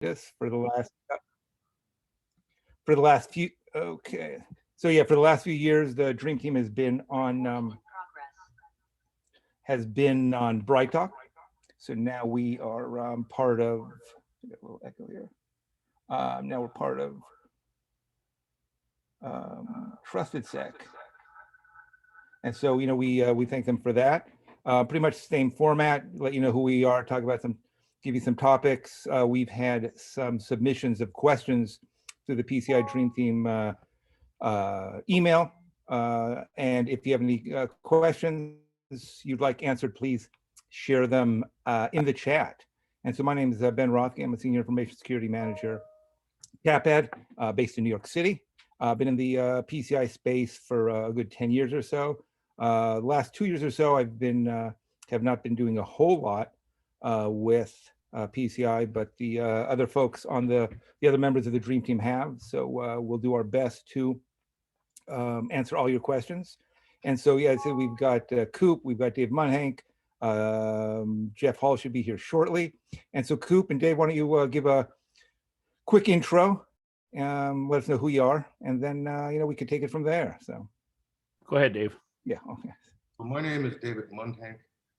this for the last few. Okay, so yeah, for the last few years, the Dream Team has been on Bright Talk. So now we are part of. A little echo here. Now we're part of TrustedSec, and so we thank them for that. Pretty much same format. Let you know who we are. Talk about give you some topics. We've had some submissions of questions through the PCI Dream Team email, and if you have any questions you'd like answered, please share them in the chat. And so my name is Ben Rothke. I'm a Senior Information Security Manager, Tapad, based in New York City. I've been in the PCI space for a good 10 years or so. The last 2 years or so, I've have not been doing a whole lot with PCI, but the other folks on the other members of the Dream Team have. So we'll do our best to answer all your questions. And so, yeah, so we've got Coop, we've got David Mundhenk, Jeff Hall should be here shortly. And so Coop and Dave, why don't you give a quick intro, let us know who you are, and then, we could take it from there. So go ahead, Dave. Yeah. Okay. Well, my name is David Mundhenk,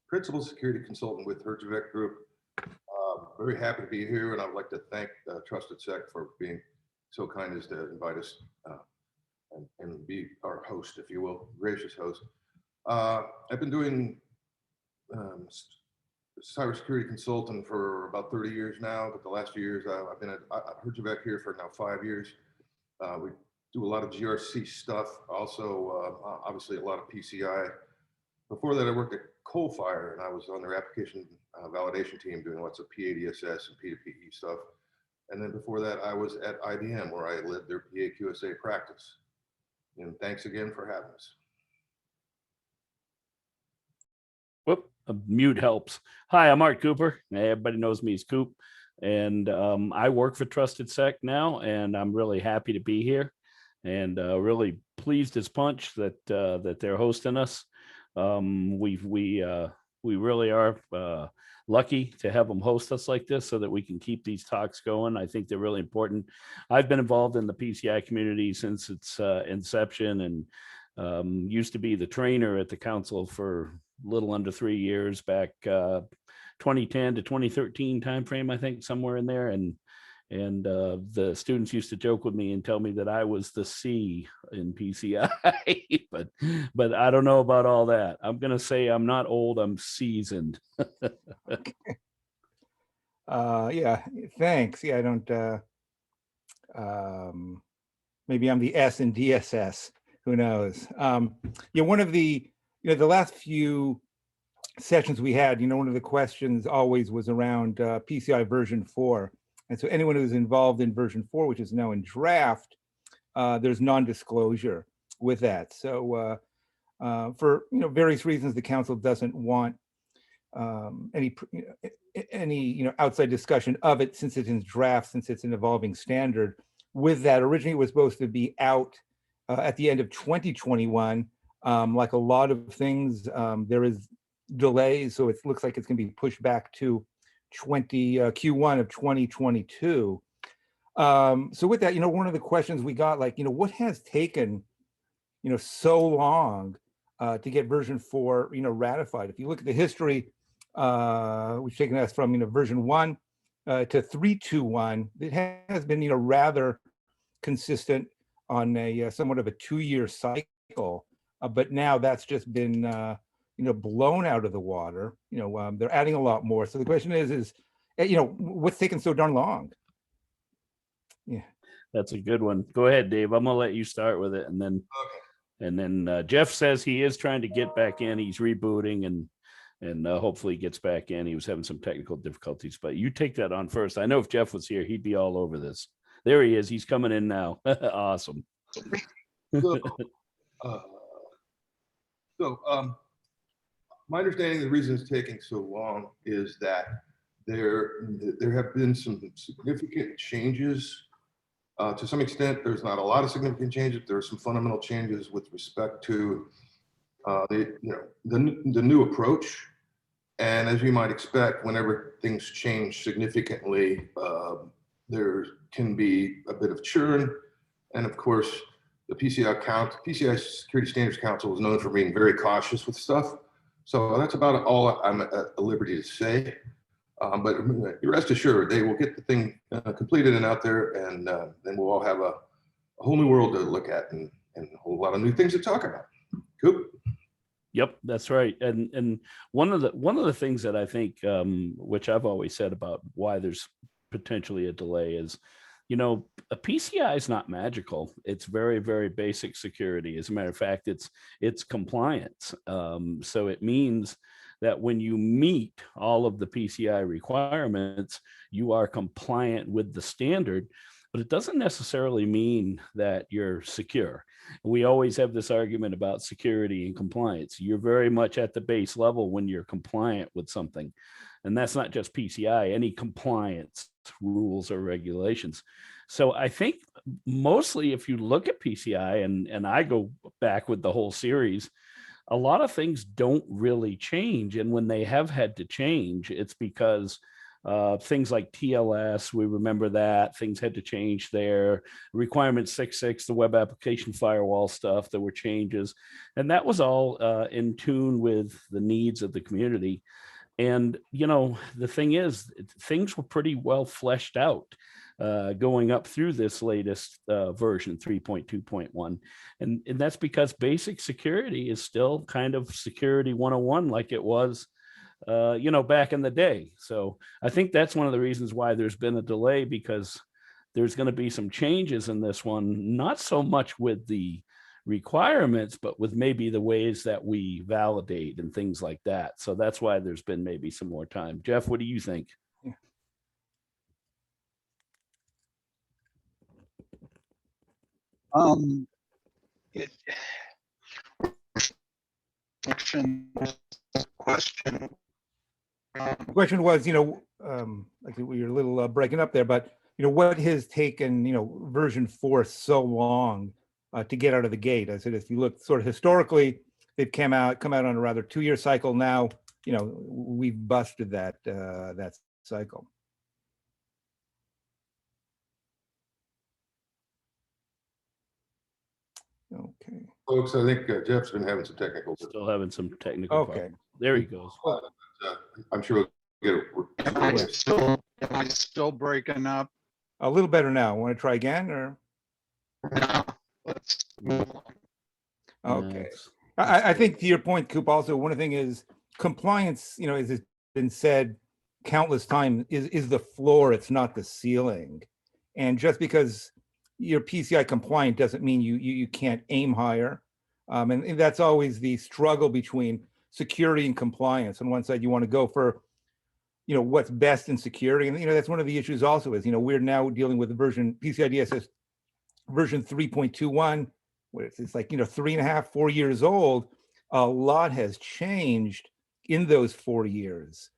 Principal Security Consultant with Herjavec Group. Very happy to be here, and I'd like to thank TrustedSec for being so kind as to invite us and be our host, if you will, gracious host. I've been doing cybersecurity consulting for about 30 years now, but the last few years I've been at Herjavec here for now 5 years. We do a lot of GRC stuff, also obviously a lot of PCI. Before that, I worked at Coalfire, and I was on their application validation team doing lots of PADSS and P2PE stuff. And then before that, I was at IBM, where I led their PAQSA practice. And thanks again for having us. Whoop, a mute helps. Hi, I'm Art Cooper. Everybody knows me as Coop. And I work for TrustedSec now, and I'm really happy to be here. And really pleased as punch that that they're hosting us. We really are lucky to have them host us like this so that we can keep these talks going. I think they're really important. I've been involved in the PCI community since its inception, and used to be the trainer at the council for a little under 3 years, back 2010 to 2013 timeframe, I think, somewhere in there. And the students used to joke with me and tell me that I was the C in PCI, but I don't know about all that. I'm going to say I'm not old, I'm seasoned. Okay. Yeah, thanks. Yeah, I don't, maybe I'm the S in DSS, who knows? Yeah, one of the, the last few sessions we had, one of the questions always was around PCI version 4. And so anyone who's involved in version 4, which is now in draft, there's non-disclosure with that. So for various reasons, the council doesn't want any outside discussion of it, since it's in draft, since it's an evolving standard. With that, originally it was supposed to be out at the end of 2021. Like a lot of things, there is delays, so it looks like it's going to be pushed back to Q1 of 2022. So with that, one of the questions we got, like, what has taken, so long to get version 4, ratified? If you look at the history, we've taken us from, version 1 to 3.2.1. It has been, rather consistent on a somewhat of a 2-year cycle, but now that's just been blown out of the water. They're adding a lot more. So the question is, what's taking so darn long? Yeah, that's a good one. Go ahead, Dave. I'm gonna let you start with it, and then Jeff says he is trying to get back in. He's rebooting, and hopefully he gets back in. He was having some technical difficulties, but you take that on first. I know if Jeff was here, he'd be all over this. There he is. He's coming in now. Awesome. My understanding of the reason it's taking so long is that there have been some significant changes. To some extent, there's not a lot of significant changes. There are some fundamental changes with respect to the new approach. And as you might expect, whenever things change significantly, there can be a bit of churn. And of course, the PCI Security Standards Council is known for being very cautious with stuff. So that's about all I'm at liberty to say. But rest assured, they will get the thing completed and out there, and then we'll all have a whole new world to look at and a whole lot of new things to talk about. Coop? Yep, that's right. And one of the things that I think, which I've always said about why there's potentially a delay is, you know, a PCI is not magical. It's very, very basic security. As a matter of fact, it's compliance. So it means that when you meet all of the PCI requirements, you are compliant with the standard, but it doesn't necessarily mean that you're secure. We always have this argument about security and compliance. You're very much at the base level when you're compliant with something. And that's not just PCI, any compliance rules or regulations. So I think mostly if you look at PCI, and I go back with the whole series, a lot of things don't really change. And when they have had to change, it's because things like TLS, we remember that things had to change there. Requirement 6.6, the web application firewall stuff, there were changes. And that was all in tune with the needs of the community. And, you know, the thing is, things were pretty well fleshed out going up through this latest version 3.2.1. And that's because basic security is still kind of security 101 like it was, you know, back in the day. So I think that's one of the reasons why there's been a delay, because there's going to be some changes in this one, not so much with the requirements, but with maybe the ways that we validate and things like that. So that's why there's been maybe some more time. Jeff, what do you think? It, question. The question was, you know, like we were a little breaking up there, but, you know, what has taken, you know, version 4 so long to get out of the gate? I said, if you look sort of historically, they've come out on a rather 2-year cycle. Now, you know, we've busted that that cycle. Okay. Folks, I think Jeff's been having some technical. Still having some technical Okay. problems. There he goes. I'm sure we'll get it. Am I still breaking up? A little better now. Want to try again, or? No, let's move on. Okay. Yes. I think to your point, Coop, also one of the things is compliance, you know, as it's been said countless times, is the floor, it's not the ceiling. And just because you're PCI compliant doesn't mean you can't aim higher. And that's always the struggle between security and compliance. On one side, you want to go for, you know, what's best in security. And, you know, that's one of the issues also is, you know, we're now dealing with the version PCI DSS version 3.21, where it's like, you know, 3.5, 4 years old. A lot has changed in those 4 years.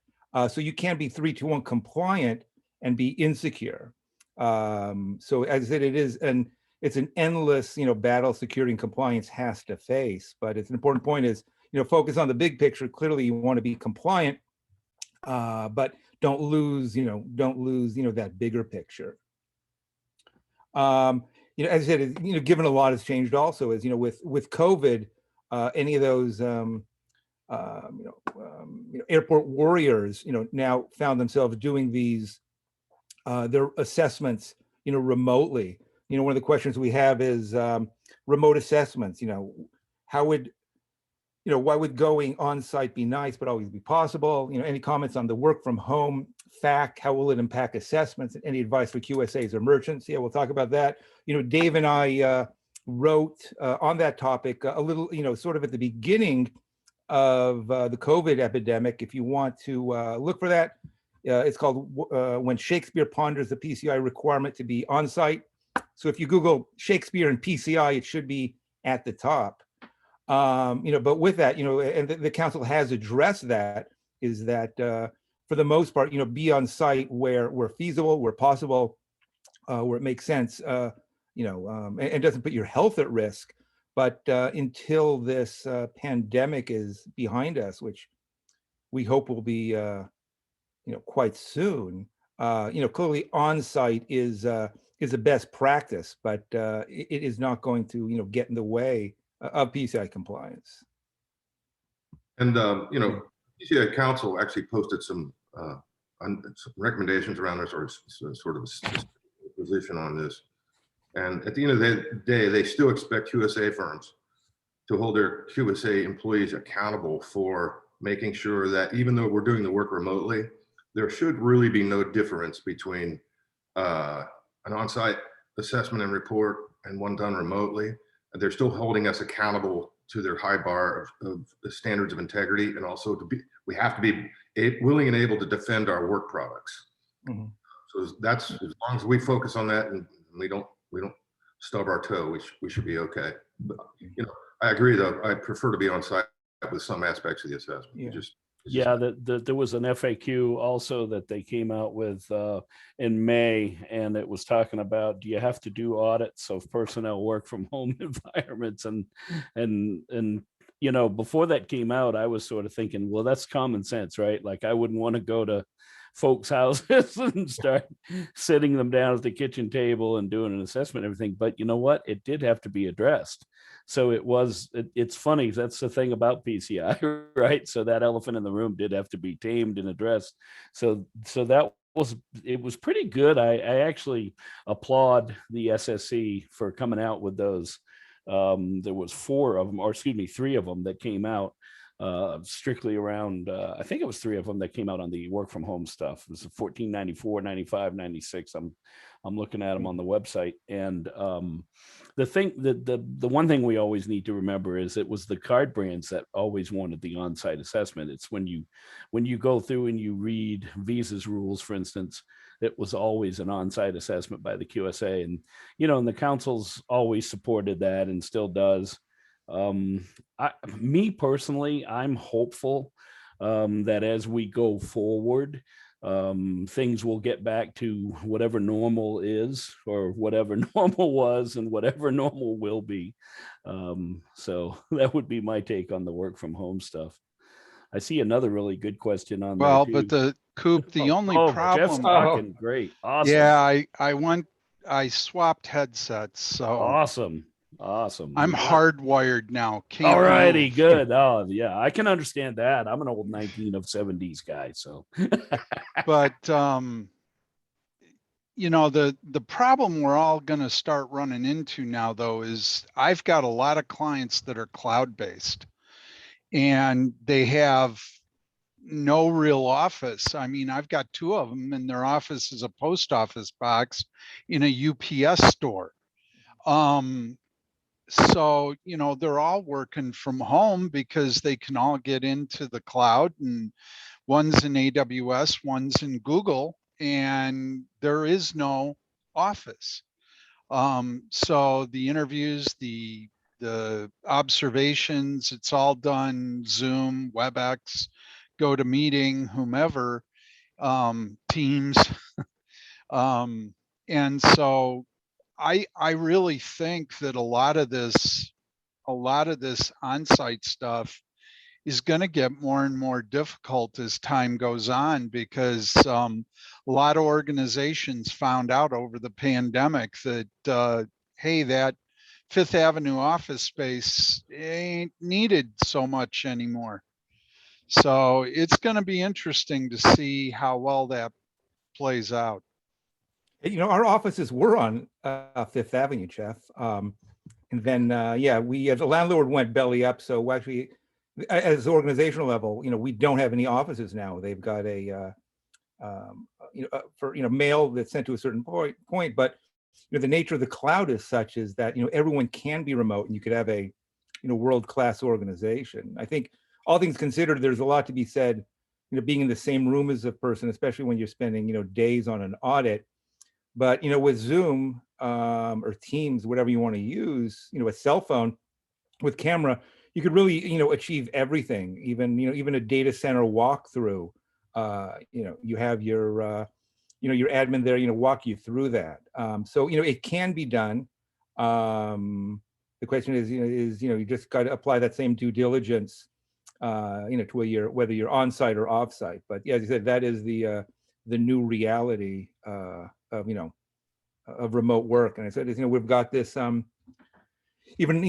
So you can't be 3.2.1 compliant and be insecure. So as I said, it's an endless, you know, battle security and compliance has to face. But it's an important point is, you know, focus on the big picture. Clearly, you want to be compliant, but don't lose, you know, that bigger picture. You know, as I said, you know, given a lot has changed also, is, you know, with COVID, any of those, you know, airport warriors, you know, now found themselves doing these, their assessments, you know, remotely. You know, one of the questions we have is remote assessments. You know, why would going on site be nice but always be possible? You know, any comments on the work from home fact? How will it impact assessments? Any advice for QSAs or merchants? Yeah, we'll talk about that. You know, Dave and I wrote on that topic a little, you know, sort of at the beginning of the COVID epidemic. If you want to look for that, it's called When Shakespeare Ponders the PCI Requirement to Be On-Site. So if you Google Shakespeare and PCI, it should be at the top. You know, but with that, you know, and the council has addressed that, is that for the most part, you know, be on site where feasible, where possible, where it makes sense, you know, and doesn't put your health at risk. But until this pandemic is behind us, which we hope will be, you know, quite soon, clearly on-site is a best practice, but it is not going to, get in the way of PCI compliance. And, PCI Council actually posted some recommendations around this, or sort of a position on this. And at the end of the day, they still expect QSA firms to hold their QSA employees accountable for making sure that even though we're doing the work remotely, there should really be no difference between an on-site assessment and report and one done remotely. They're still holding us accountable to their high bar of the standards of integrity, and also we have to be willing and able to defend our work products. Mm-hmm. So that's, as long as we focus on that and we don't stub our toe, we should be okay. But, I agree though. I prefer to be on site with some aspects of the assessment. Yeah. There was an FAQ also that they came out with in May, and it was talking about, do you have to do audits of personnel work from home environments? And before that came out, I was sort of thinking, well, that's common sense, right? Like, I wouldn't want to go to folks' houses and start sitting them down at the kitchen table and doing an assessment and everything. But you know what? It did have to be addressed. So it's funny. That's the thing about PCI, right? So that elephant in the room did have to be tamed and addressed. So it was pretty good. I actually applaud the SSC for coming out with those. There was 4 of them, or excuse me, 3 of them that came out strictly around, I think it was 3 of them that came out on the work from home stuff. It was 14, 94, 95, 96. I'm looking at them on the website. And the one thing we always need to remember is it was the card brands that always wanted the on-site assessment. It's when you go through and you read Visa's rules, for instance, it was always an on-site assessment by the QSA. And, and the council's always supported that and still does. Me personally, I'm hopeful that as we go forward, things will get back to whatever normal is, or whatever normal was, and whatever normal will be. So that would be my take on the work from home stuff. I see another really good question on well, there, but the Coop, the only Jeff's problem. talking great. Awesome. Yeah, I swapped headsets, so awesome. I'm hardwired now. All righty, good. Oh yeah, I can understand that. I'm an old 1970s guy, so. But the problem we're all going to start running into now, though, is I've got a lot of clients that are cloud-based, and they have no real office. I mean, I've got 2 of them, and their office is a post office box in a UPS store. So, they're all working from home because they can all get into the cloud, and one's in AWS, one's in Google, and there is no office. So the interviews, the observations, it's all done Zoom, WebEx, GoToMeeting, whomever, Teams. And so I really think that a lot of this on-site stuff is going to get more and more difficult as time goes on, because a lot of organizations found out over the pandemic that, hey, that Fifth Avenue office space ain't needed so much anymore. So it's going to be interesting to see how well that plays out. Our offices were on Fifth Avenue, Jeff. And then, the landlord went belly up. So actually, as an organizational level, we don't have any offices now. They've got a, mail that's sent to a certain point. But, the nature of the cloud is such is that, everyone can be remote, and you could have a, world-class organization. I think all things considered, there's a lot to be said, being in the same room as a person, especially when you're spending, days on an audit. But, with Zoom or Teams, whatever you want to use, a cell phone with camera, you could really, achieve everything, even a data center walkthrough. You have your, your admin there, walk you through that. So, it can be done. The question is, you just got to apply that same due diligence, to whether you're on site or off site. But yeah, as I said, that is the the new reality of, of remote work. And I said, we've got this, even,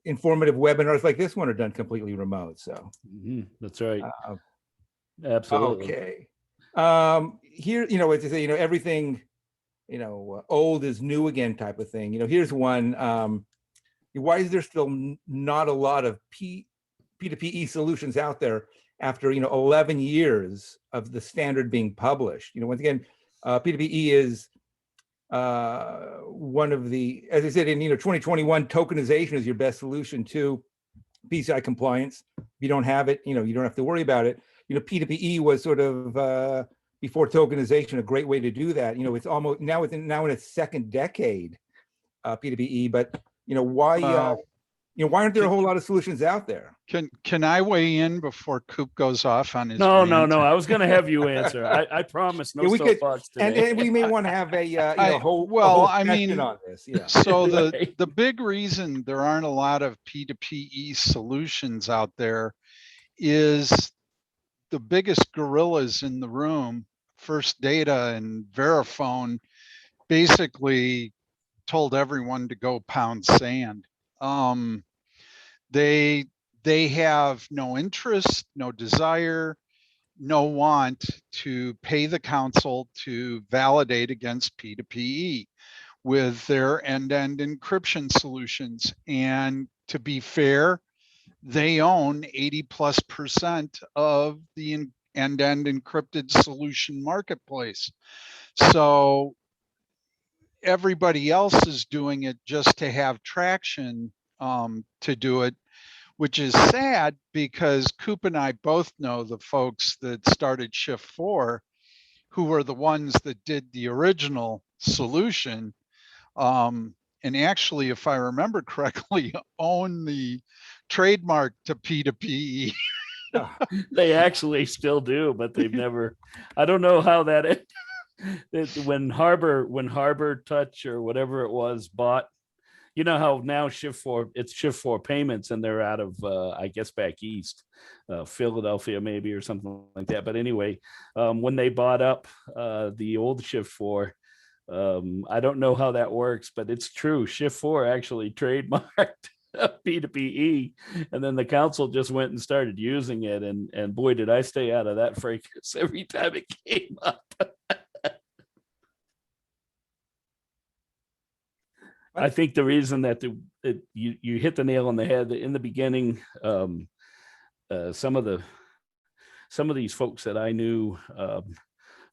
informative webinars like this one are done completely remote. So that's right. Absolutely. Okay. Here, as I say, everything, old is new again type of thing. Here's one. Why is there still not a lot of P2PE solutions out there after 11 years of the standard being published? Once again, P2PE is one of the, as I said, in 2021, tokenization is your best solution to PCI compliance. If you don't have it, you don't have to worry about it. P2PE was sort of before tokenization a great way to do that. It's almost now in its second decade, P2PE. But why? Why aren't there a whole lot of solutions out there? Can I weigh in before Coop goes off on his No. rant? I was going to have you answer. I promise no soapbox today. And we may want to have a whole session on this. Yeah. So the big reason there aren't a lot of P2PE solutions out there is the biggest gorillas in the room, First Data and Verifone, basically told everyone to go pound sand. They have no interest, no desire, no want to pay the council to validate against P2PE with their end-to-end encryption solutions. And to be fair, they own 80+% of the end-to-end encrypted solution marketplace. So everybody else is doing it just to have traction to do it, which is sad because Coop and I both know the folks that started Shift4, who were the ones that did the original solution. And actually, if I remember correctly, own the trademark to P2PE. They actually still do, but they've never, I don't know how that when Harbor Touch or whatever it was bought, how now it's Shift4 Payments, and they're out of I guess back east, Philadelphia maybe, or something like that. But anyway, when they bought up the old Shift4, I don't know how that works, but it's true. Shift4 actually trademarked P2PE, and then the council just went and started using it, and boy, did I stay out of that fracas every time it came up. I think the reason that you hit the nail on the head in the beginning, some of these folks that I knew,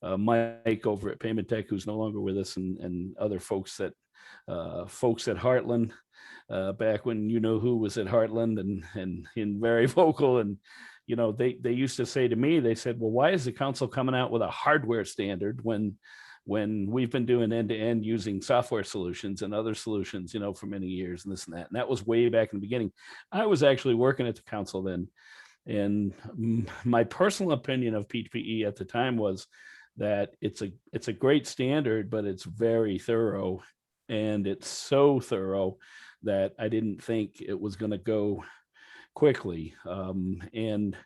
Mike over at Payment Tech, who's no longer with us, and other folks at Heartland, back when who was at Heartland, and very vocal, and they used to say to me, they said, well, why is the council coming out with a hardware standard when we've been doing end-to-end using software solutions and other solutions, for many years, and this and that. And that was way back in the beginning. I was actually working at the council then. And my personal opinion of P2PE at the time was that it's a great standard, but it's very thorough. And it's so thorough that I didn't think it was going to go quickly. And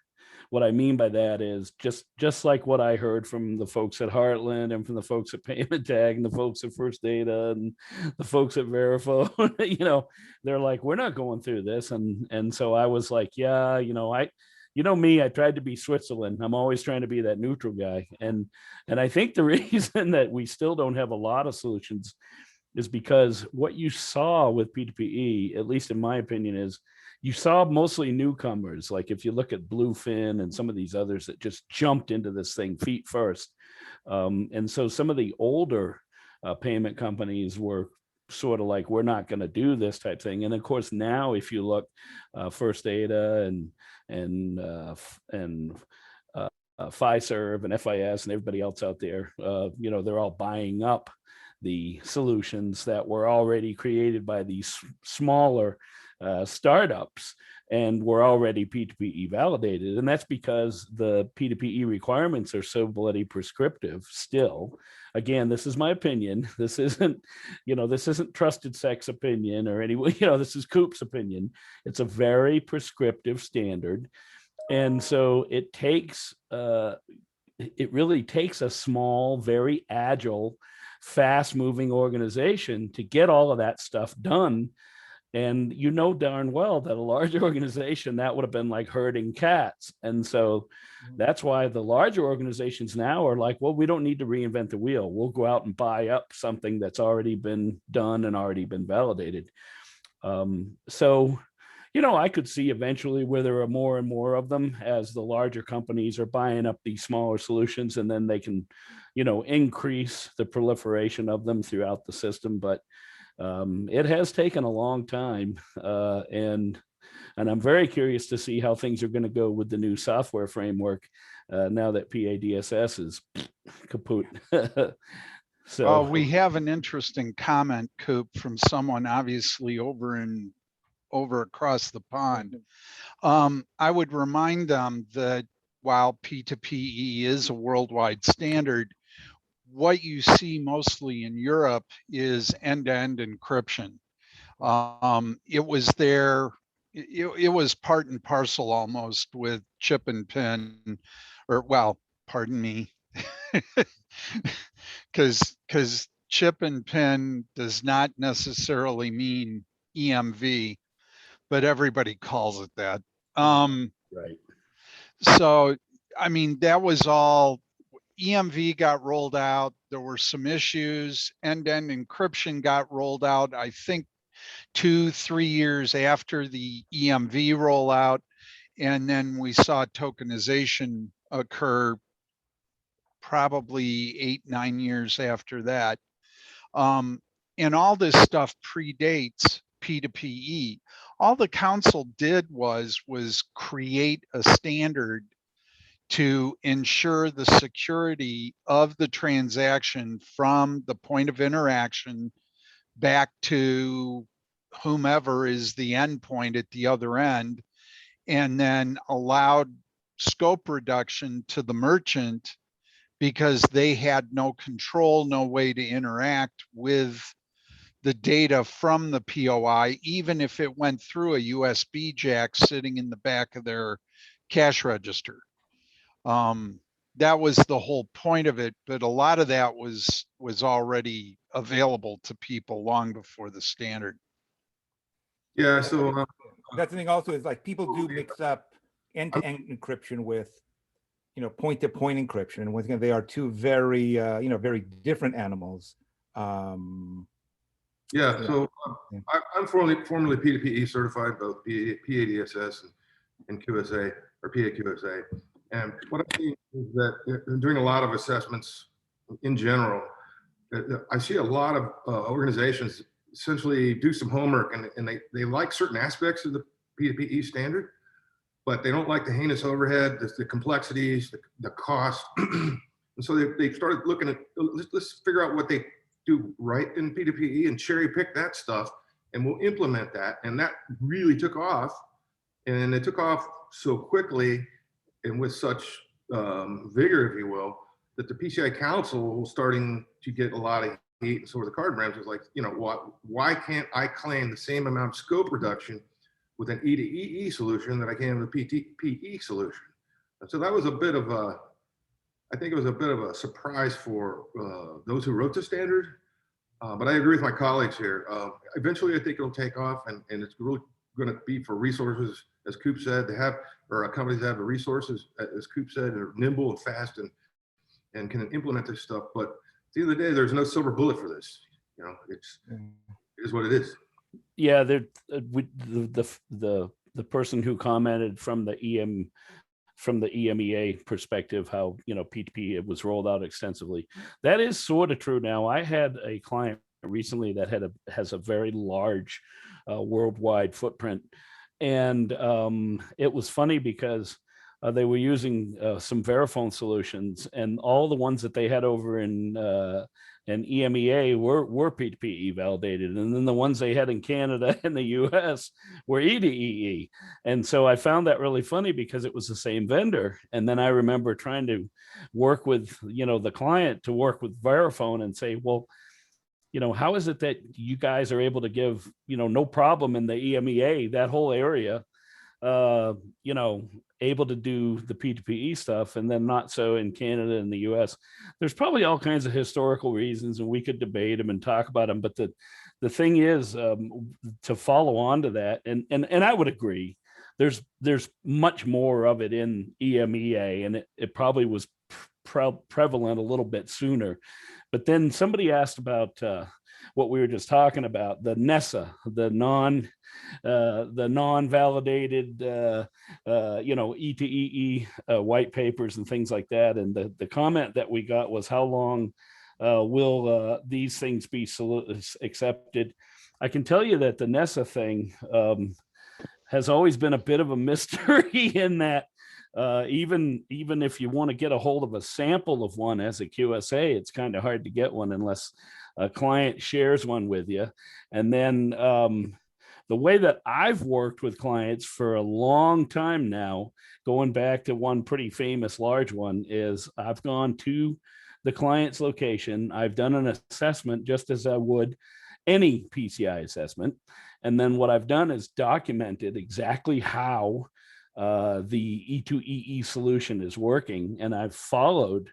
what I mean by that is just like what I heard from the folks at Heartland and from the folks at Payment Tag and the folks at First Data and the folks at Verifone, they're like, we're not going through this. And so I was like, yeah, me, I tried to be Switzerland. I'm always trying to be that neutral guy. And I think the reason that we still don't have a lot of solutions is because what you saw with P2PE, at least in my opinion, is you saw mostly newcomers. Like if you look at Bluefin and some of these others that just jumped into this thing feet first. And so some of the older payment companies were sort of like, we're not going to do this type thing. And of course, now if you look, First Data and Fiserv and FIS and everybody else out there, they're all buying up the solutions that were already created by these smaller startups and were already P2PE validated. And that's because the P2PE requirements are so bloody prescriptive still. Again, this is my opinion. This isn't TrustedSec's opinion or anyway, this is Coop's opinion. It's a very prescriptive standard. And so it takes it really takes a small, very agile, fast moving organization to get all of that stuff done. And you know darn well that a large organization, that would have been like herding cats. And so that's why the larger organizations now are like, well, we don't need to reinvent the wheel. We'll go out and buy up something that's already been done and already been validated. So, I could see eventually where there are more and more of them as the larger companies are buying up these smaller solutions, and then they can, increase the proliferation of them throughout the system. But it has taken a long time, and I'm very curious to see how things are going to go with the new software framework now that PADSS is kaput. So Well, we have an interesting comment, Coop, from someone obviously over across the pond. I would remind them that while P2PE is a worldwide standard, what you see mostly in Europe is end-to-end encryption. It was there, it was part and parcel almost with chip and pin, or well, pardon me, because chip and pin does not necessarily mean EMV, but everybody calls it that. right. So, I mean, that was all. EMV got rolled out. There were some issues. End-to-end encryption got rolled out, I think 2-3 years after the EMV rollout. And then we saw tokenization occur probably 8-9 years after that. And all this stuff predates P2PE. All the council did was create a standard to ensure the security of the transaction from the point of interaction back to whomever is the endpoint at the other end, and then allowed scope reduction to the merchant because they had no control, no way to interact with the data from the POI, even if it went through a USB jack sitting in the back of their cash register. That was the whole point of it, but a lot of that was already available to people long before the standard. Yeah, so That's the thing also is like people do mix up end-to-end encryption with, point-to-point encryption. And once again, they are two very, very different animals. yeah, so I'm formally P2PE certified, both PADSS and QSA or PAQSA. And what I see is that in doing a lot of assessments in general, I see a lot of organizations essentially do some homework and they like certain aspects of the P2PE standard, but they don't like the heinous overhead, the complexities, the cost. And so they started looking at, let's figure out what they do right in P2PE and cherry pick that stuff, and we'll implement that. And that really took off, and it took off so quickly and with such vigor, if you will, that the PCI Council was starting to get a lot of heat. And so were the card brands. Was like, why can't I claim the same amount of scope reduction with an E to EE solution that I can with a PE solution? And so that was a bit of a, I think it was a bit of a surprise for those who wrote the standard. But I agree with my colleagues here. Eventually, I think it'll take off, and it's really going to be for resources, as Coop said, they have, or companies that have the resources, as Coop said, are nimble and fast and can implement this stuff. But at the end of the day, there's no silver bullet for this. It is what it is. Yeah, the person who commented from the EMEA perspective, how P2P it was rolled out extensively. That is sort of true now. I had a client recently that has a very large worldwide footprint, and it was funny because they were using some Verifone solutions, and all the ones that they had over in EMEA were P2PE validated, and then the ones they had in Canada and the US were E to EE. And so I found that really funny because it was the same vendor. And then I remember trying to work with the client to work with Verifone and say, well, how is it that you guys are able to give no problem in the EMEA, that whole area, you know, able to do the P2PE stuff, and then not so in Canada and the US. There's probably all kinds of historical reasons, and we could debate them and talk about them. But the thing is, to follow on to that, and I would agree, there's much more of it in EMEA, and it probably was prevalent a little bit sooner. But then somebody asked about what we were just talking about, the NESA, the non-validated, you know, E2EE white papers and things like that. And the comment that we got was, how long will these things be accepted? I can tell you that the NESA thing has always been a bit of a mystery in that even if you want to get a hold of a sample of one as a QSA, it's kind of hard to get one unless a client shares one with you. And then the way that I've worked with clients for a long time now, going back to one pretty famous large one, is I've gone to the client's location. I've done an assessment just as I would any PCI assessment. And then what I've done is documented exactly how the E2EE solution is working. And I've followed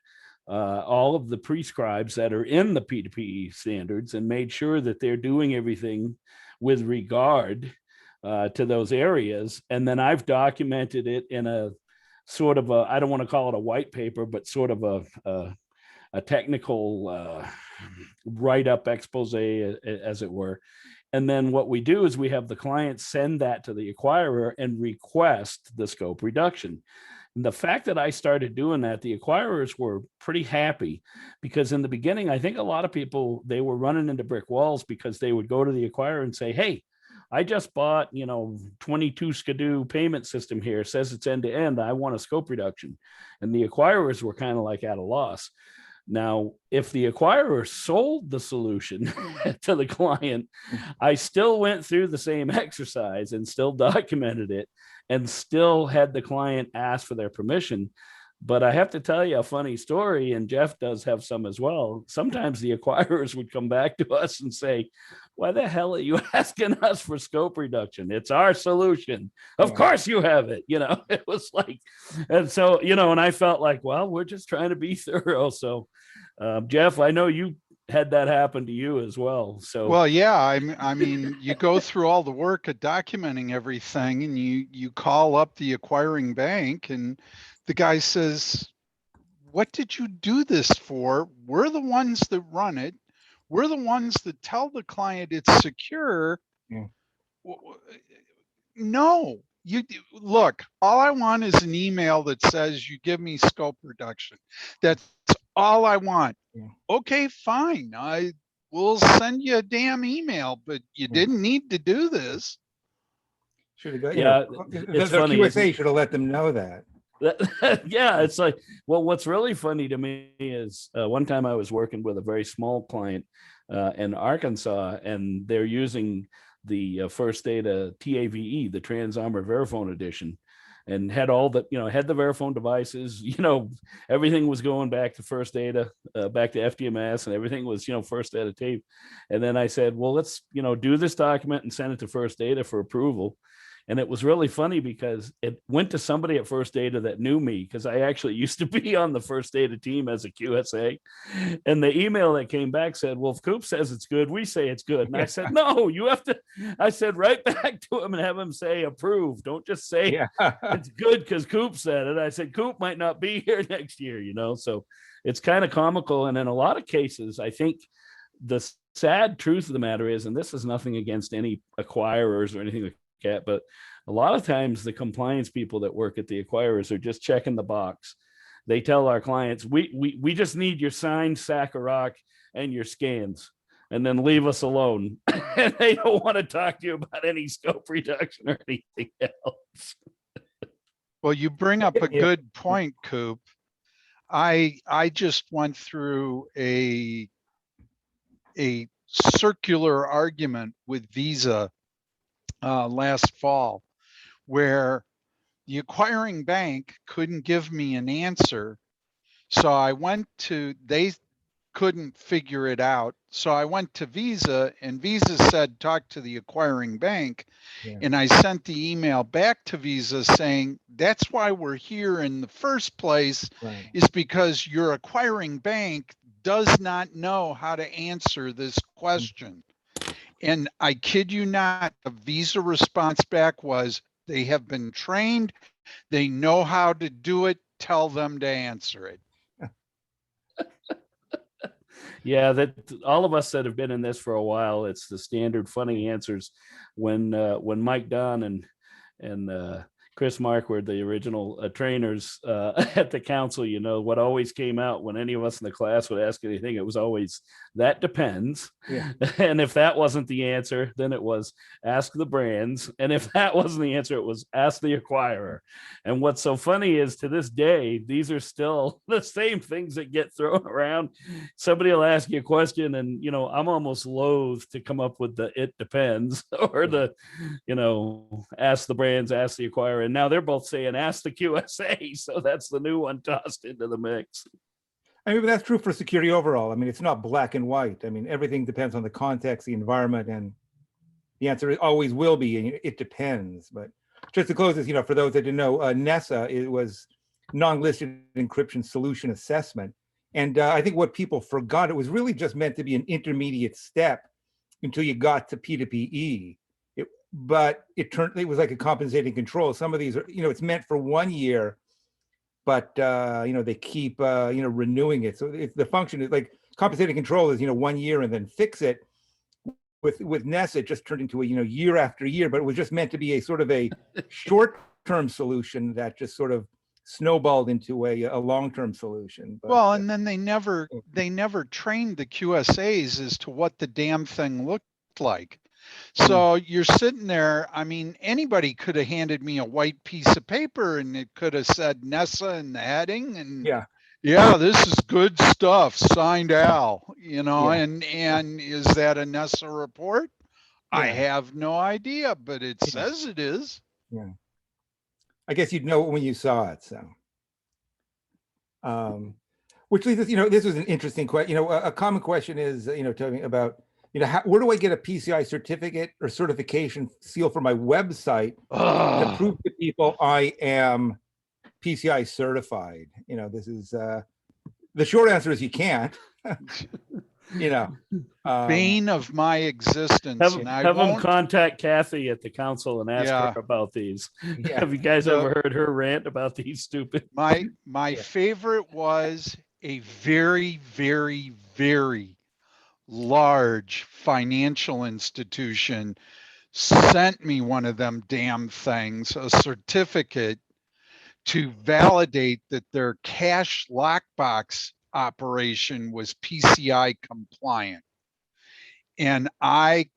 all of the prescribes that are in the P2PE standards and made sure that they're doing everything with regard to those areas. And then I've documented it in a sort of a, I don't want to call it a white paper, but sort of a technical write-up expose, as it were. And then what we do is we have the client send that to the acquirer and request the scope reduction. And the fact that I started doing that, the acquirers were pretty happy, because in the beginning, I think a lot of people, they were running into brick walls because they would go to the acquirer and say, hey, I just bought, 22 SKIDoo payment system here, says it's end to end. I want a scope reduction. And the acquirers were kind of like at a loss. Now, if the acquirer sold the solution to the client, I still went through the same exercise and still documented it and still had the client ask for their permission. But I have to tell you a funny story, and Jeff does have some as well. Sometimes the acquirers would come back to us and say, why the hell are you asking us for scope reduction? It's our solution. Of course you have it. It was like, and so, and I felt like, well, we're just trying to be thorough. So, Jeff, I know you had that happen to you as well. So, well, yeah, I mean, you go through all the work of documenting everything, and you call up the acquiring bank, and the guy says, what did you do this for? We're the ones that run it. We're the ones that tell the client it's secure. Yeah. No, you look, all I want is an email that says you give me scope reduction. That's all I want. Yeah. Okay, fine. I will send you a damn email, but you didn't need to do this. Should have got, it's the funny. QSA should have let them know that. Yeah, it's like, well, what's really funny to me is one time I was working with a very small client in Arkansas, and they're using the First Data TAVE, the Trans Armor Verifone Edition, and had all the, had the Verifone devices, everything was going back to First Data, back to FDMS, and everything was, First Data tape. And then I said, well, let's, do this document and send it to First Data for approval. And it was really funny because it went to somebody at First Data that knew me, because I actually used to be on the First Data team as a QSA. And the email that came back said, well, if Coop says it's good, we say it's good. And I said, no, you have to, I said, right back to him and have him say approve. Don't just say it's good because Coop said it. I said, Coop might not be here next year, so it's kind of comical. And in a lot of cases, I think the sad truth of the matter is, and this is nothing against any acquirers or anything like that, but a lot of times the compliance people that work at the acquirers are just checking the box. They tell our clients, we just need your signed sack of rock and your scans, and then leave us alone. And they don't want to talk to you about any scope reduction or anything else. Well, you bring up a good point, Coop. I just went through a circular argument with Visa last fall, where the acquiring bank couldn't give me an answer. So I went to, they couldn't figure it out. So I went to Visa, and Visa said, talk to the acquiring bank. Yeah. And I sent the email back to Visa saying, that's why we're here in the first place, Right. is because your acquiring bank does not know how to answer this question. And I kid you not, the Visa response back was, they have been trained, they know how to do it, tell them to answer it. Yeah, that all of us that have been in this for a while, it's the standard funny answers. When Mike Dunn and Chris Mark were the original trainers at the council, you know, what always came out when any of us in the class would ask anything, it was always, that depends. Yeah. And if that wasn't the answer, then it was ask the brands. And if that wasn't the answer, it was ask the acquirer. And what's so funny is, to this day, these are still the same things that get thrown around. Somebody will ask you a question, and, you know, I'm almost loath to come up with the it depends or the, you know, ask the brands, ask the acquirer. And now they're both saying ask the QSA. So that's the new one tossed into the mix. I mean, but that's true for security overall. I mean, it's not black and white. I mean, everything depends on the context, the environment, and the answer always will be, it depends. But just to close this, you know, for those that didn't know, NESA, it was non-listed encryption solution assessment. And I think what people forgot, it was really just meant to be an intermediate step until you got to P2PE. But it was like a compensating control. Some of these are, you know, it's meant for 1 year, but you know, they keep you know, renewing it. So the function is like compensating control is, you know, 1 year and then fix it. With NESA, it just turned into a, you know, year after year, but it was just meant to be a sort of a short-term solution that just sort of snowballed into a long-term solution. But, well, and then they never trained the QSAs as to what the damn thing looked like. So you're sitting there, I mean, anybody could have handed me a white piece of paper and it could have said NESA in the heading, and yeah, this is good stuff, signed Al, you know, and is that a NESA report? I have no idea, but it says it is. Yeah. I guess you'd know it when you saw it. So, which leads us, you know, this was an interesting question. You know, a common question is, you know, talking about, you know, where do I get a PCI certificate or certification seal for my website to prove to people I am PCI certified? You know, this is the short answer is you can't. You know, bane of my existence. Have them contact Kathy at the council and ask her about these. Have you guys ever heard her rant about these stupid? My favorite was a very, very, very large financial institution sent me one of them damn things, a certificate to validate that their cash lockbox operation was PCI compliant. And I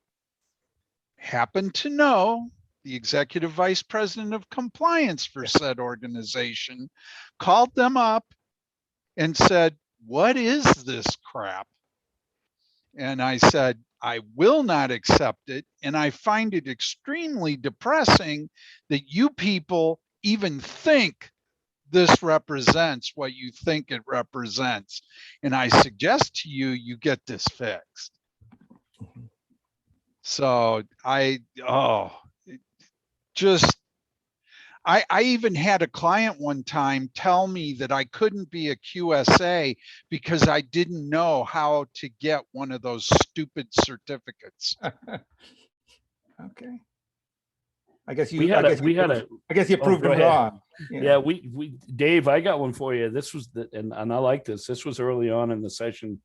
happen to know the executive vice president of compliance for said organization, called them up and said, what is this crap? And I said, I will not accept it. And I find it extremely depressing that you people even think this represents what you think it represents. And I suggest to you, you get this fixed. So I even had a client one time tell me that I couldn't be a QSA because I didn't know how to get one of those stupid certificates. Okay. I guess you proved them wrong. Yeah, we Dave, I got one for you. This was and I like this. This was early on in the session.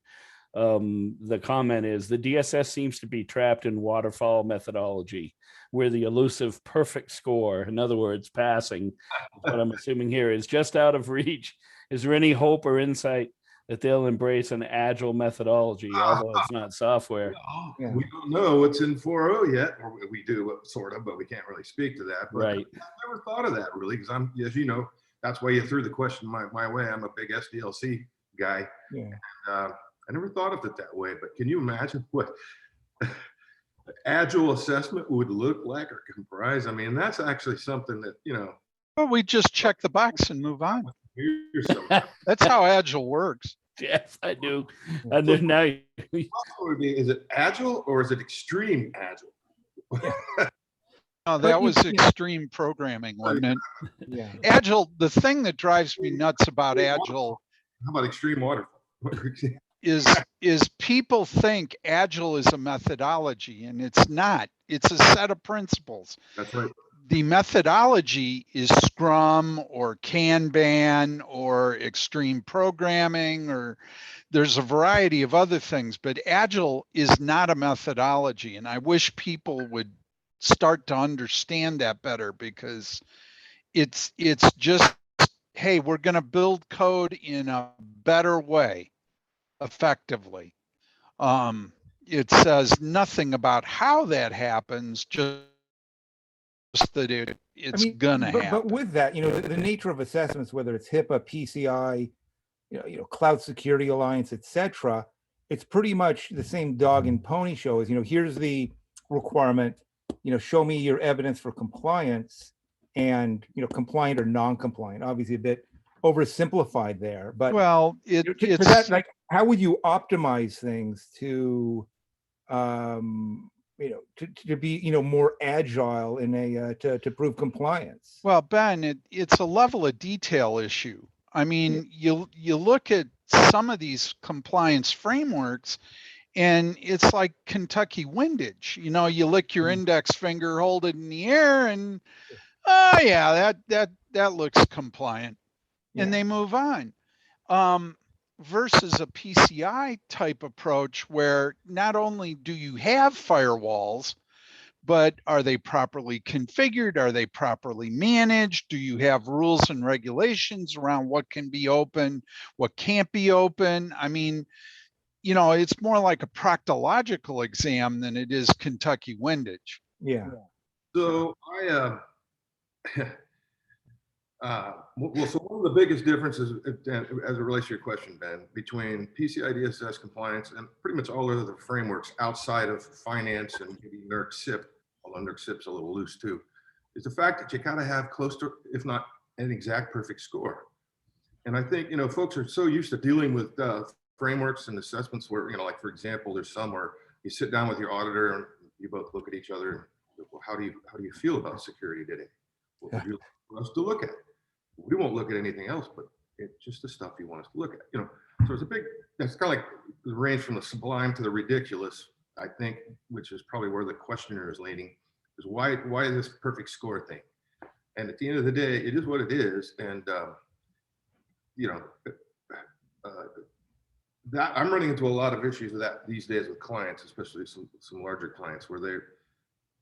The comment is the DSS seems to be trapped in waterfall methodology, where the elusive perfect score, in other words, passing, what I'm assuming here, is just out of reach. Is there any hope or insight that they'll embrace an agile methodology, although it's not software? Yeah. We don't know what's in 4.0 yet, or we do sort of, but we can't really speak to that. But right. I never thought of that really, because I'm, as you know, that's why you threw the question my way. I'm a big SDLC guy. Yeah. And, I never thought of it that way, but can you imagine what agile assessment would look like or comprise? I mean, that's actually something that, you know. Well, we just check the box and move on. That's how agile works. Yes, I do. And then now, Is it agile or is it extreme agile? No, But that you- was extreme programming, wasn't it? Yeah. Agile, the thing that drives me nuts about Agile How about extreme waterfall? is people think Agile is a methodology, and it's not. It's a set of principles. That's right. The methodology is Scrum or Kanban or extreme programming, or there's a variety of other things, but Agile is not a methodology. And I wish people would start to understand that better, because it's just, hey, we're going to build code in a better way, effectively. It says nothing about how that happens, just that it's gonna happen. But with that, the nature of assessments, whether it's HIPAA, PCI, Cloud Security Alliance, etc., it's pretty much the same dog and pony show. Is here's the requirement, show me your evidence for compliance, and compliant or non-compliant. Obviously, a bit oversimplified there, but Well, for it's that, like, how would you optimize things to to be more agile in a to prove compliance? well, Ben, it's a level of detail issue. I mean, you look at some of these compliance frameworks, and it's like Kentucky windage. You lick your index finger, hold it in the air, and oh yeah, that looks compliant, and they move on. Versus a PCI type approach, where not only do you have firewalls, but are they properly configured? Are they properly managed? Do you have rules and regulations around what can be open, what can't be open? I mean, it's more like a proctological exam than it is Kentucky windage. Yeah. So so one of the biggest differences, as it relates to your question, Ben, between PCI DSS compliance and pretty much all other frameworks outside of finance and maybe NERC SIP, although NERC SIP's a little loose too, is the fact that you gotta have close to, if not an exact perfect score. And I think, folks are so used to dealing with frameworks and assessments where, like, for example, there's some where you sit down with your auditor and you both look at each other and, well, how do you feel about security today? What would you like for us to look at? We won't look at anything else, but it's just the stuff you want us to look at. So it's that's kind of like the range from the sublime to the ridiculous, I think, which is probably where the questioner is leaning, is why this perfect score thing? And at the end of the day, it is what it is. And, that I'm running into a lot of issues with that these days with clients, especially some larger clients, where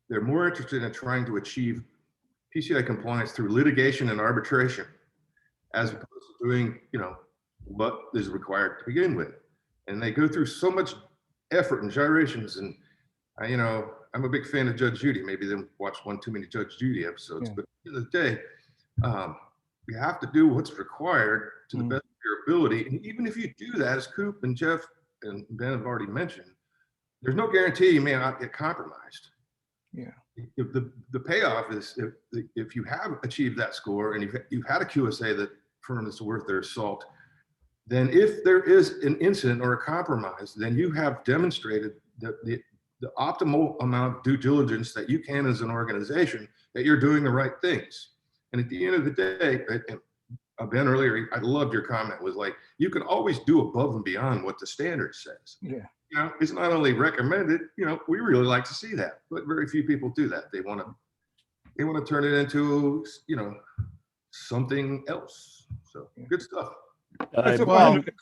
they're more interested in trying to achieve PCI compliance through litigation and arbitration, as opposed to doing, what is required to begin with. And they go through so much effort and gyrations. And I'm a big fan of Judge Judy. Maybe they watched one too many Judge Judy episodes, but at the end of the day, you have to do what's required to the best of your ability. And even if you do that, as Coop and Jeff and Ben have already mentioned, there's no guarantee you may not get compromised. Yeah. If the payoff is if you have achieved that score and you've had a QSA that firm is worth their salt, then if there is an incident or a compromise, then you have demonstrated that the optimal amount of due diligence that you can as an organization, that you're doing the right things. And at the end of the day, Ben earlier, I loved your comment, was like, you can always do above and beyond what the standard says. Yeah. It's not only recommended, we really like to see that, but very few people do that. They want to turn it into, something else. So good stuff. The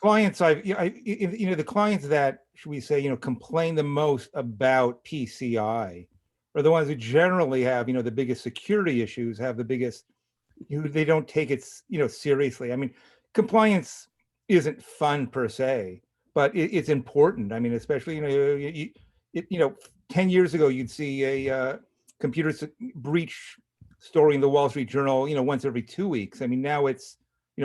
clients the clients that, should we say, complain the most about PCI are the ones who generally have, the biggest security issues, have the biggest, they don't take it, seriously. I mean, compliance isn't fun per se, but it's important. I mean, especially, 10 years ago, you'd see a computer breach story in the Wall Street Journal, once every 2 weeks. I mean, now it's,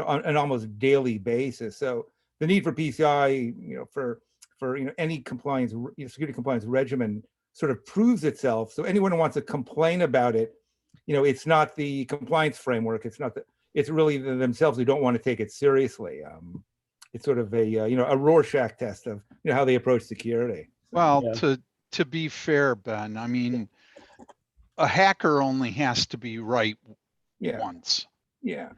on an almost daily basis. So the need for PCI, for any compliance, security compliance regimen sort of proves itself. So anyone who wants to complain about it, it's not the compliance framework. It's not it's really themselves who don't want to take it seriously. it's sort of a a Rorschach test of how they approach security. Well, Yeah. to be fair, Ben, I mean, a hacker only has to be right Yeah, once. yeah,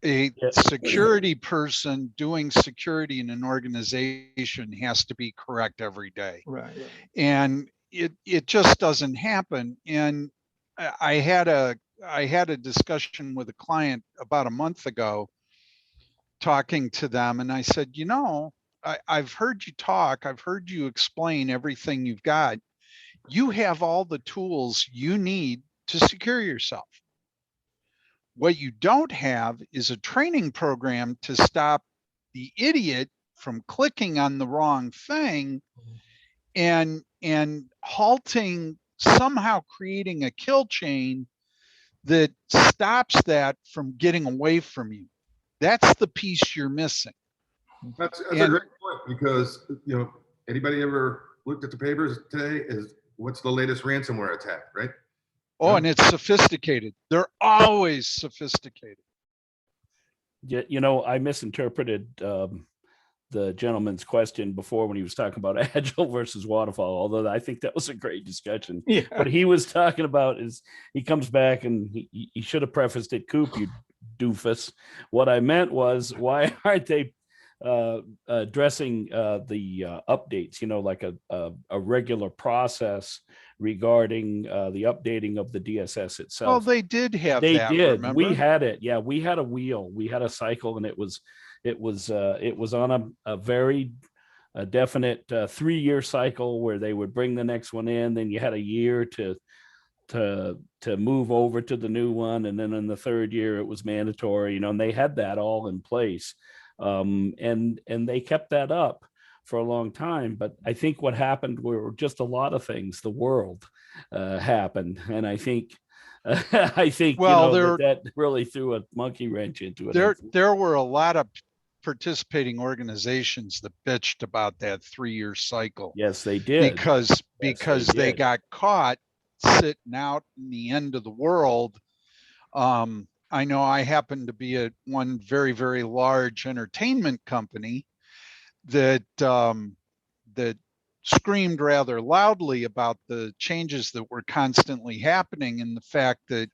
A Yeah. security person doing security in an organization has to be correct every day. right. And it just doesn't happen. And I had a discussion with a client about a month ago, talking to them, and I said, I've heard you talk, I've heard you explain everything you've got. You have all the tools you need to secure yourself. What you don't have is a training program to stop the idiot from clicking on the wrong thing and halting, somehow creating a kill chain that stops that from getting away from you. That's the piece you're missing. That's a great point, because anybody ever looked at the papers today? Is what's the latest ransomware attack, right? Oh, and it's sophisticated. They're always sophisticated. Yeah, I misinterpreted the gentleman's question before when he was talking about agile versus waterfall, although I think that was a great discussion. Yeah. What he was talking about is he comes back and he should have prefaced it, Coop, you doofus. What I meant was, why aren't they addressing the updates, like a regular process regarding the updating of the DSS itself? Well, they did have They that, did. remember? We had it. Yeah, we had a wheel. We had a cycle, and it was on a very definite 3-year cycle where they would bring the next one in. Then you had a year to move over to the new one, and then in the 3rd year it was mandatory. And they had that all in place, and they kept that up for a long time. But I think what happened were just a lot of things. The world happened, and I think. Well, that really threw a monkey wrench into it. There were a lot of participating organizations that bitched about that 3-year cycle. Yes, they did. Because they got caught sitting out in the end of the world. I know I happen to be at one very, very large entertainment company that screamed rather loudly about the changes that were constantly happening, and the fact that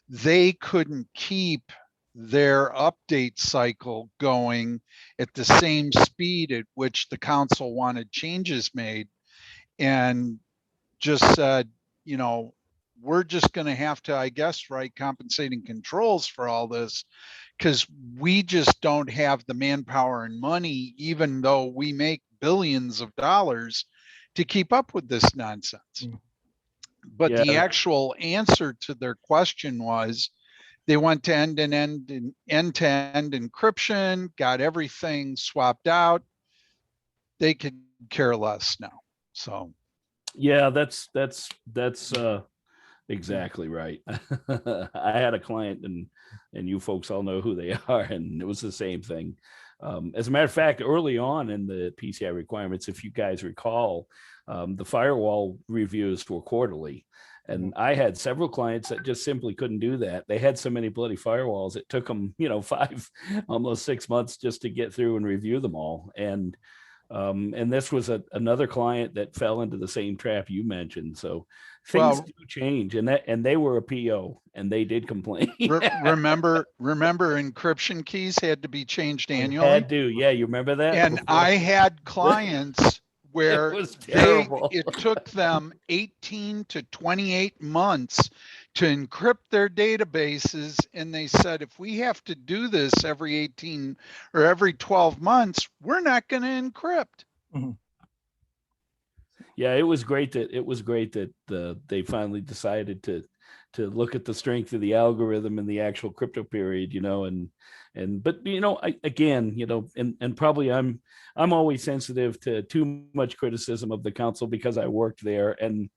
they couldn't keep their update cycle going at the same speed at which the council wanted changes made, and just said, we're just going to have to, I guess, write compensating controls for all this, because we just don't have the manpower and money, even though we make billions of dollars, to keep up with this nonsense. But the actual answer to their question was, they went to end-to-end encryption, got everything swapped out. They could care less now. So yeah, that's exactly right. I had a client, and you folks all know who they are, and it was the same thing. As a matter of fact, early on in the PCI requirements, if you guys recall, the firewall reviews were quarterly. And I had several clients that just simply couldn't do that. They had so many bloody firewalls. It took them, 5, almost 6 months just to get through and review them all. And this was another client that fell into the same trap you mentioned. So things do change, and they were a PO, and they did complain. remember encryption keys had to be changed annually. Had to, yeah, you remember that? And I had clients where it took them 18 to 28 months to encrypt their databases. And they said, if we have to do this every 18 or every 12 months, we're not going to encrypt. Mm-hmm. Yeah, it was great that they finally decided to look at the strength of the algorithm in the actual crypto period, but probably I'm always sensitive to too much criticism of the council because I worked there, and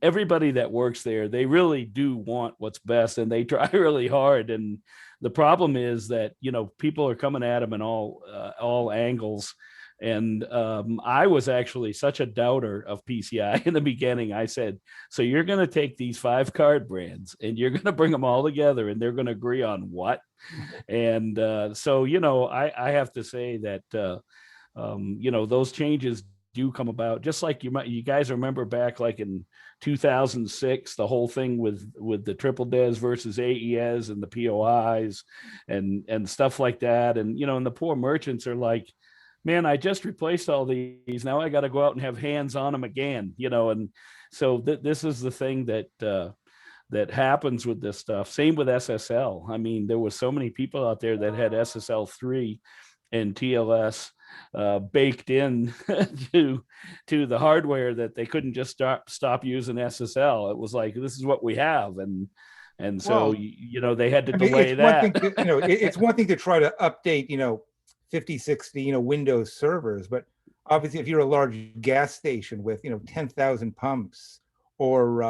everybody that works there, they really do want what's best, and they try really hard. And the problem is that people are coming at them in all angles, And I was actually such a doubter of PCI in the beginning. I said, so you're going to take these 5 card brands and you're going to bring them all together and they're going to agree on what? And so, I have to say that, those changes do come about, just like you guys remember back like in 2006, the whole thing with the triple DES versus AES and the POIs and stuff like that. And, and the poor merchants are like, man, I just replaced all these. Now I got to go out and have hands on them again, and so this is the thing that happens with this stuff. Same with SSL. I mean, there were so many people out there that had SSL3 and TLS baked in to the hardware that they couldn't just stop using SSL. It was like, this is what we have. And so, they had to delay that. It's one thing to try to update, 50, 60, Windows servers, but obviously if you're a large gas station with, 10,000 pumps or,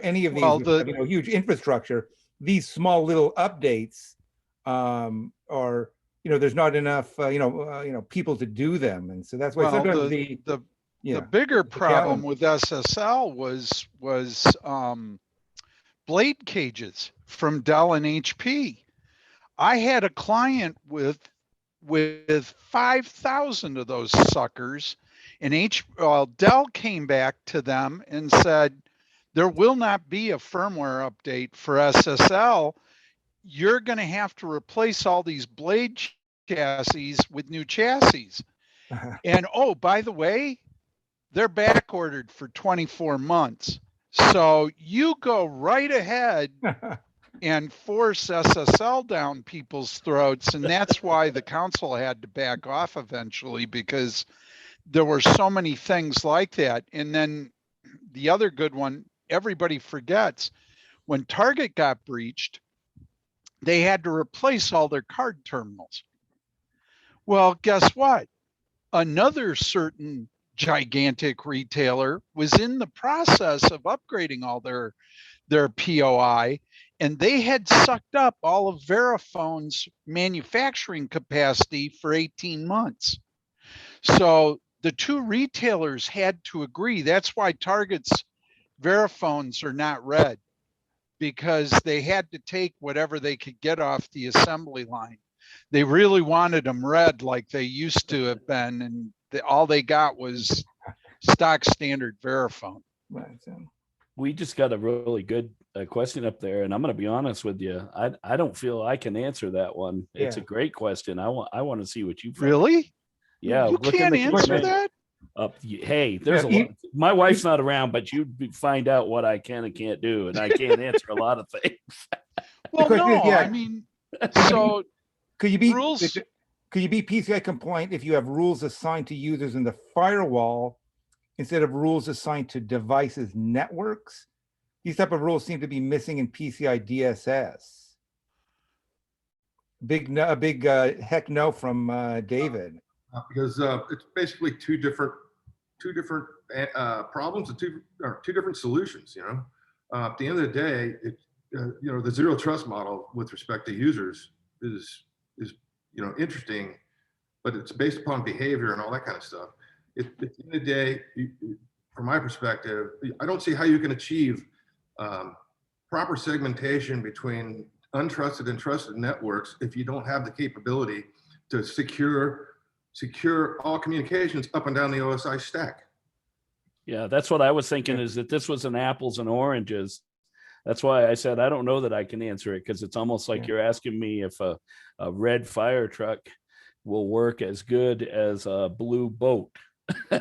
any of these, huge infrastructure, these small little updates are, there's not enough, people to do them. And so that's why sometimes the bigger problem with SSL was blade cages from Dell and HP. I had a client with 5,000 of those suckers, and Dell came back to them and said, there will not be a firmware update for SSL. You're going to have to replace all these blade chassis with new chassis. And oh, by the way, they're back ordered for 24 months. So you go right ahead and force SSL down people's throats. And that's why the council had to back off eventually, because there were so many things like that. And then the other good one, everybody forgets, when Target got breached, they had to replace all their card terminals. Well, guess what? Another certain gigantic retailer was in the process of upgrading all their POI, and they had sucked up all of Verifone's manufacturing capacity for 18 months. So the two retailers had to agree. That's why Target's Veriphones are not red, because they had to take whatever they could get off the assembly line. They really wanted them red like they used to have been, and all they got was stock standard Verifone. Right. So. We just got a really good question up there, and I'm going to be honest with you. I don't feel I can answer that one. Yeah. It's a great question. I want to see what you really. Yeah, you can't answer that. Hey, there's a lot. My wife's not around, but you find out what I can and can't do, and I can't answer a lot of things. Well, no, I mean, so could you be rules? Could you be PCI compliant if you have rules assigned to users in the firewall instead of rules assigned to devices networks? These type of rules seem to be missing in PCI DSS. A big heck no from David. Because it's basically two different problems and two different solutions. At the end of the day, the zero trust model with respect to users is interesting, but it's based upon behavior and all that kind of stuff. At the end of the day, from my perspective, I don't see how you can achieve proper segmentation between untrusted and trusted networks if you don't have the capability to secure all communications up and down the OSI stack. Yeah, that's what I was thinking, is that this was an apples and oranges. That's why I said I don't know that I can answer it, because it's almost like you're asking me if a red fire truck will work as good as a blue boat.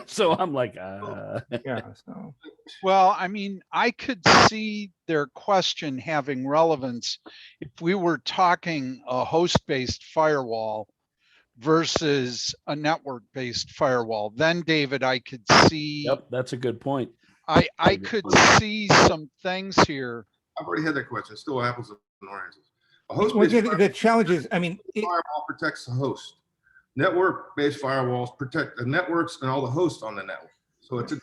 So I'm like, So. Well, I mean, I could see their question having relevance if we were talking a host-based firewall versus a network-based firewall. Then, David, I could see. Yep, that's a good point. I could see some things here. I've already had that question. It's still apples and oranges. The challenge is, I mean, firewall protects the host. Network-based firewalls protect the networks and all the hosts on the network. So it's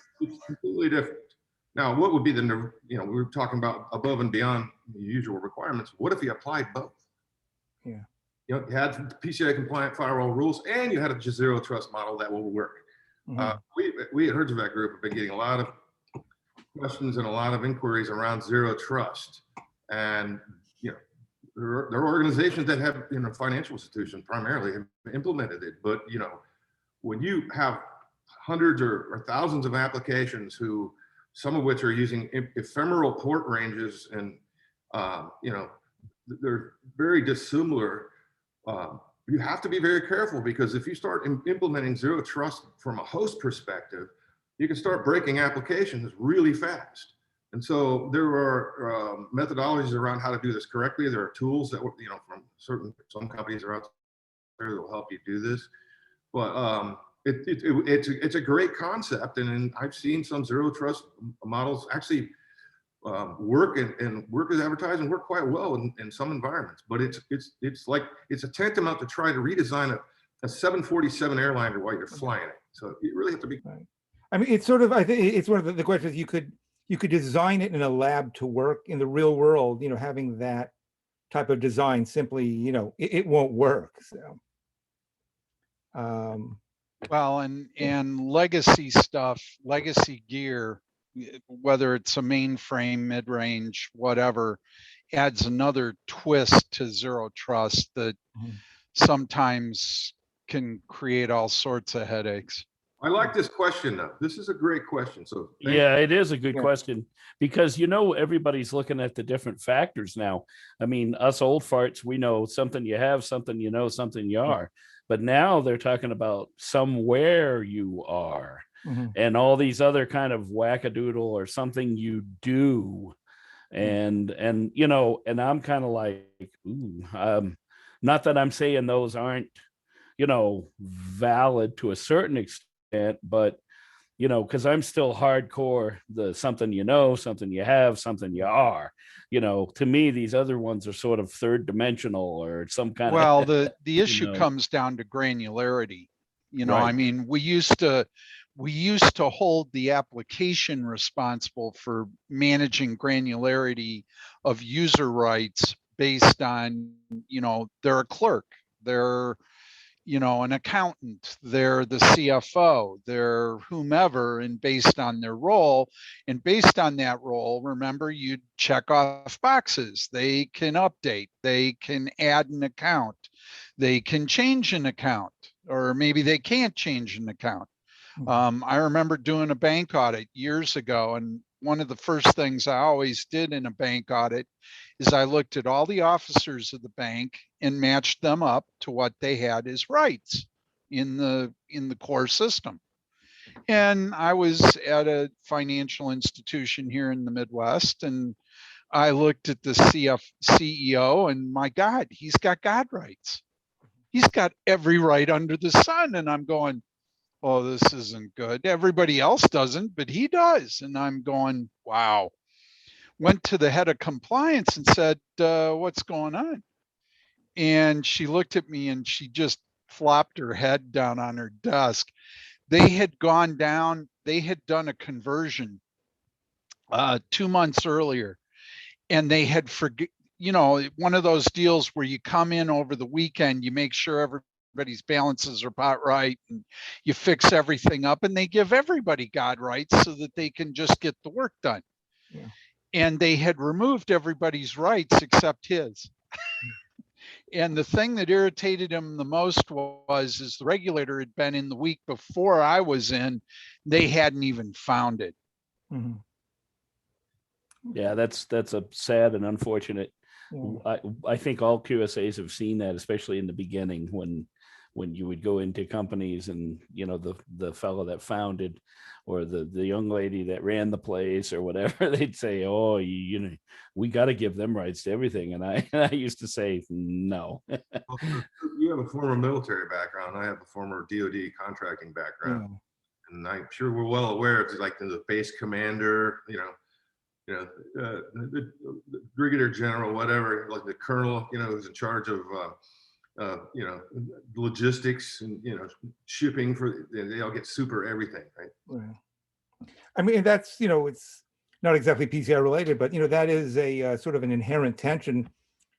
completely different. Now, what would be we were talking about above and beyond the usual requirements. What if you applied both? Yeah. you had PCI compliant firewall rules, and you had a zero trust model that will work. We at Herjavec Group have been getting a lot of questions and a lot of inquiries around zero trust, and there are organizations that have, financial institutions primarily have implemented it, but when you have hundreds or thousands of applications who, some of which are using ephemeral port ranges, and they're very dissimilar. You have to be very careful, because if you start implementing zero trust from a host perspective, you can start breaking applications really fast. And so there are methodologies around how to do this correctly. There are tools that, from some companies are out there that will help you do this. But it's a great concept, and I've seen some zero trust models actually work and work as advertised and work quite well in some environments. But it's a tantamount to try to redesign a 747 airliner while you're flying it. So you really have to be. Right. I mean, it's sort of, I think it's one of the questions you could design it in a lab to work in the real world. Having that type of design simply, it won't work. So. Well, and legacy stuff, legacy gear, whether it's a mainframe, mid-range, whatever, adds another twist to zero trust that sometimes can create all sorts of headaches. I like this question though. This is a great question. So yeah, it is a good question, because everybody's looking at the different factors now. I mean, us old farts, we know something you have, something you know, something you are. But now they're talking about somewhere you are, and all these other kind of wackadoodle or something you do. And I'm kind of like, not that I'm saying those aren't, valid to a certain extent, but, because I'm still hardcore, the something you know, something you have, something you are. To me, these other ones are sort of third dimensional or some kind of. Well, the issue comes down to granularity. Right. I mean, we used to hold the application responsible for managing granularity of user rights based on, they're a clerk, they're an accountant, they're the CFO, they're whomever, and based on their role, and based on that role, remember, you check off boxes. They can update, they can add an account, they can change an account, or maybe they can't change an account. I remember doing a bank audit years ago, and one of the first things I always did in a bank audit is I looked at all the officers of the bank and matched them up to what they had as rights in the core system. And I was at a financial institution here in the Midwest, and I looked at the CEO, and my God, he's got God rights. He's got every right under the sun. And I'm going, oh, this isn't good. Everybody else doesn't, but he does. And I'm going, wow. Went to the head of compliance and said, what's going on? And she looked at me and she just flopped her head down on her desk. They had gone down, they had done a conversion 2 months earlier, and they had one of those deals where you come in over the weekend, you make sure everybody's balances are about right, and you fix everything up, and they give everybody God rights so that they can just get the work done. Yeah. And they had removed everybody's rights except his. And the thing that irritated him the most was the regulator had been in the week before I was in, they hadn't even found it. Mm-hmm. Yeah, that's a sad and unfortunate. Yeah. I think all QSAs have seen that, especially in the beginning when you would go into companies and the fellow that founded or the young lady that ran the place or whatever, they'd say, oh, we got to give them rights to everything. And I used to say, no. You have a former military background. I have a former DoD contracting background. Yeah. And I'm sure we're well aware of like the base commander, the brigadier general, whatever, like the colonel, who's in charge of, logistics and, shipping they all get super everything, right? Yeah. I mean, that's, it's not exactly PCI related, but, that is a sort of an inherent tension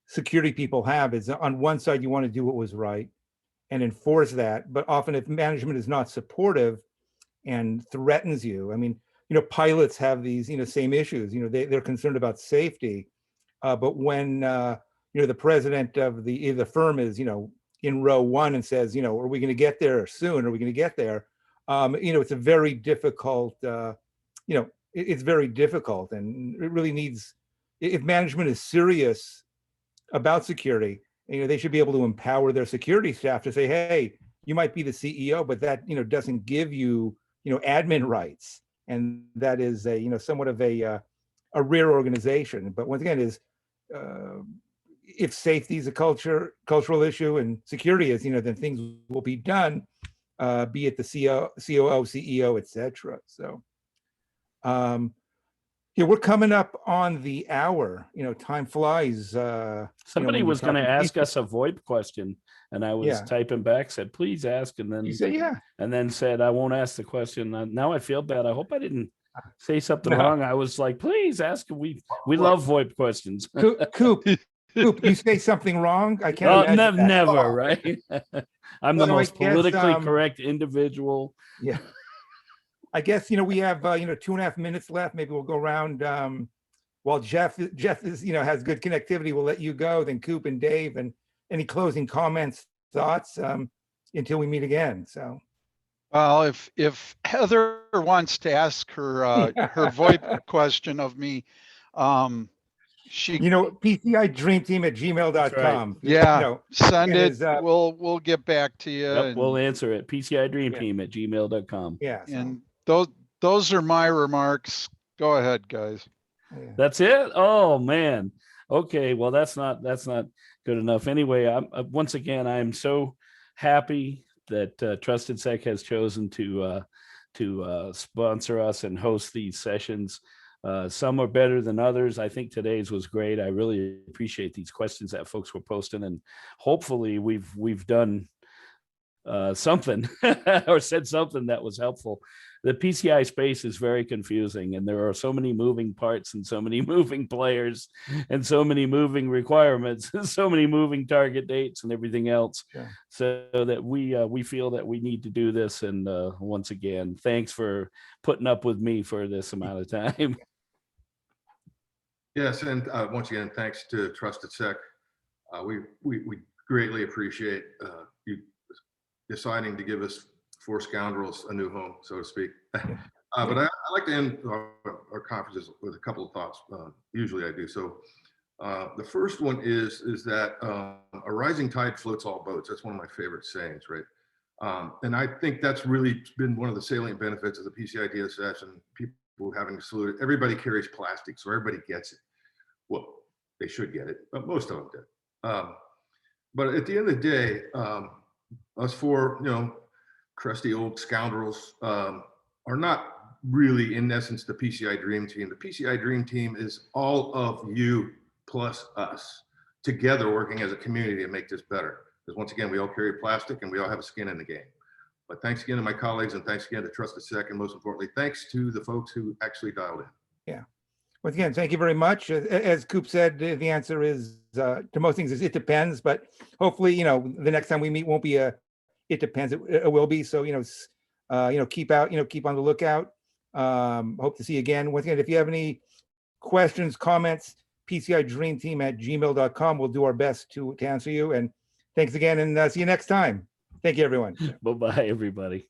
security people have is on one side, you want to do what was right and enforce that. But often if management is not supportive and threatens you, I mean, pilots have these, same issues, they're concerned about safety. But when, the president of the firm is, in row one and says, are we going to get there soon? Are we going to get there? It's a very difficult, it's very difficult, and it really needs, if management is serious about security, they should be able to empower their security staff to say, hey, you might be the CEO, but that, doesn't give you, admin rights. And that is a, somewhat of a rare organization. But once again, is if safety is a cultural issue and security is, then things will be done, be it the COO, CEO, et cetera. So, we're coming up on the hour. Time flies. Somebody was going to ask us a VoIP question, and I was typing back, said, please ask. And then you said, and then said, I won't ask the question. Now I feel bad. I hope I didn't say something wrong. I was like, please ask. We love VoIP questions. Coop, you say something wrong? I can't imagine that. Never, right? I'm the most politically correct individual. Yeah. I guess, we have, 2.5 minutes left. Maybe we'll go around while Jeff is, has good connectivity. We'll let you go, then Coop and Dave, and any closing comments, thoughts until we meet again. So. Well, if Heather wants to ask her her VoIP question of me, she, PCI Dream Team at gmail.com. Right. Yeah, send it. We'll get back to you. Yep, we'll answer it. PCI Dream Team at gmail.com. Yeah. So. And those are my remarks. Go ahead, guys. Yeah. That's it. Oh man. Okay. Well, that's not good enough. Anyway, once again, I'm so happy that TrustedSec has chosen to sponsor us and host these sessions. Some are better than others. I think today's was great. I really appreciate these questions that folks were posting, and hopefully we've done something or said something that was helpful. The PCI space is very confusing, and there are so many moving parts and so many moving players and so many moving requirements and so many moving target dates and everything else. Yeah. So that we feel that we need to do this. And once again, thanks for putting up with me for this amount of time. Yes, and once again, thanks to TrustedSec. We greatly appreciate you deciding to give us four scoundrels a new home, so to speak. But I like to end our conferences with a couple of thoughts. Usually I do. So the first one is that a rising tide floats all boats. That's one of my favorite sayings, right? And I think that's really been one of the salient benefits of the PCI DSS and people having to salute it. Everybody carries plastic, so everybody gets it. Well, they should get it, but most of them did. But at the end of the day, us four, crusty old scoundrels are not really, in essence, the PCI Dream Team. The PCI Dream Team is all of you plus us together working as a community to make this better. Because once again, we all carry plastic and we all have a skin in the game. But thanks again to my colleagues, and thanks again to TrustedSec, and most importantly, thanks to the folks who actually dialed in. Yeah. Once again, thank you very much. As Coop said, the answer is to most things is it depends, but hopefully, the next time we meet won't be a it depends. It will be. So, keep on the lookout. Hope to see you again. Once again, if you have any questions, comments, PCI Dream Team at gmail.com. We'll do our best to answer you. And thanks again, and see you next time. Thank you, everyone. Bye-bye, everybody.